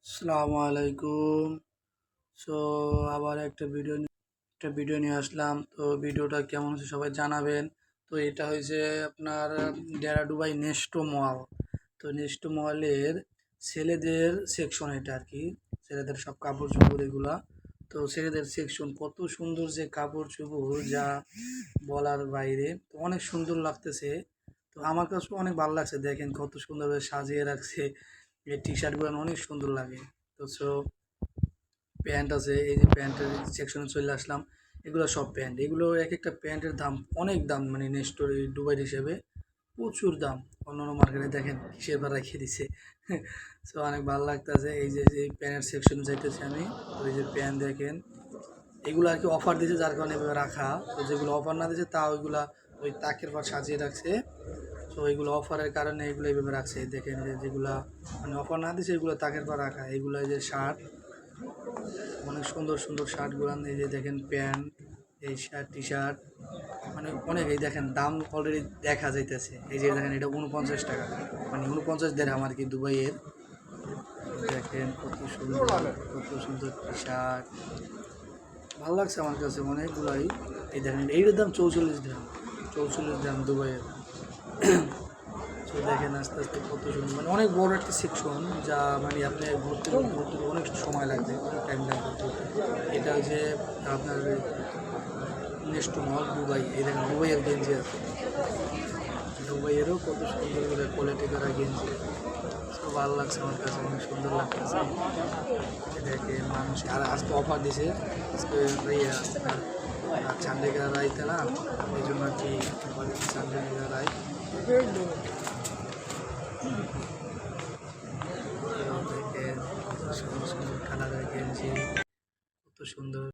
আসসালামু আলাইকুম। সো আবার একটা ভিডিও নিয়ে আসলাম। তো ভিডিওটা কেমন হচ্ছে সবাই জানাবেন। তো এটা হয়েছে আপনার ডেরাডুবাই নেস্টো মল। তো নেস্টো মলের ছেলেদের সেকশন, এটা আর কি ছেলেদের সব কাপড় চোপড় এগুলা। তো ছেলেদের সেকশন কত সুন্দর যে কাপড় চোপড়, যা বলার বাইরে। তো অনেক সুন্দর লাগতেছে। তো আমার কাছে অনেক ভালো লাগছে, দেখেন কত সুন্দরভাবে সাজিয়ে রাখছে। এই টি শার্টগুলো অনেক সুন্দর লাগে। তো প্যান্ট আছে, এই যে প্যান্টের সেকশনে চলে আসলাম। এগুলো সব প্যান্ট, এগুলো এক একটা প্যান্টের দাম অনেক দাম, মানে নেস্টোর দুবাই হিসেবে প্রচুর দাম। অন্যান্য মার্কেটে দেখেন কিসের বা রেখে দিছে। সো অনেক ভালো লাগতেছে। এই যে এই প্যান্টের সেকশনে যাইতেছি আমি। তো এই যে প্যান্ট দেখেন, এগুলো আর কি অফার দিয়েছে, যার কারণে এভাবে রাখা। তো যেগুলো অফার না দিয়েছে তা ওইগুলা ওই তাকের পর সাজিয়ে রাখছে। তো এগুলো অফারের কারণে এগুলো এইভাবে রাখছে। দেখেন যে যেগুলা মানে অফার না দিয়েছে এগুলো তাকের পর রাখা। এগুলো এই যে শার্ট, অনেক সুন্দর সুন্দর শার্টগুলো। এই যে দেখেন প্যান্ট, এই শার্ট টি শার্ট, মানে অনেক। এই দেখেন দাম অলরেডি দেখা যাইতেছে। এই যে দেখেন এটা 49 টাকা, মানে 49 দেড়হাম আর কি দুবাইয়ের। দেখেন কত সুন্দর, কত সুন্দর টি শার্ট। ভালো লাগছে আমার কাছে অনেকগুলাই। এই দেখেন এইটার দাম 44 দেড়হাম, 44 দেড়হাম দুবাইয়ের। তো দেখেন আস্তে আস্তে কত সুন্দর, মানে অনেক বড় একটা সেকশন, যা মানে আপনি ঘুরতে ঘুরতে ঘুরতে অনেক সময় লাগবে, অনেক টাইম লাগবে ঘুরতে। এটা হচ্ছে আপনার নেক্সট মল দুবাই। এই দেখেন দুবাইয়ের গেঞ্জি আছে, দুবাইয়েরও কত সুন্দর করে কোয়ালিটি করা গেঞ্জি। তো ভালো লাগছে আমার কাছে, অনেক সুন্দর লাগতেছে। দেখে মানুষ আর আজকে অফার দিছে। আজকে আপনার চান্ডিগড় রাইতে না, এই জন্য আর কি চান্ডিগড় রাই। দেখেন সুন্দর সুন্দর কালারের গেঞ্জি, কত সুন্দর।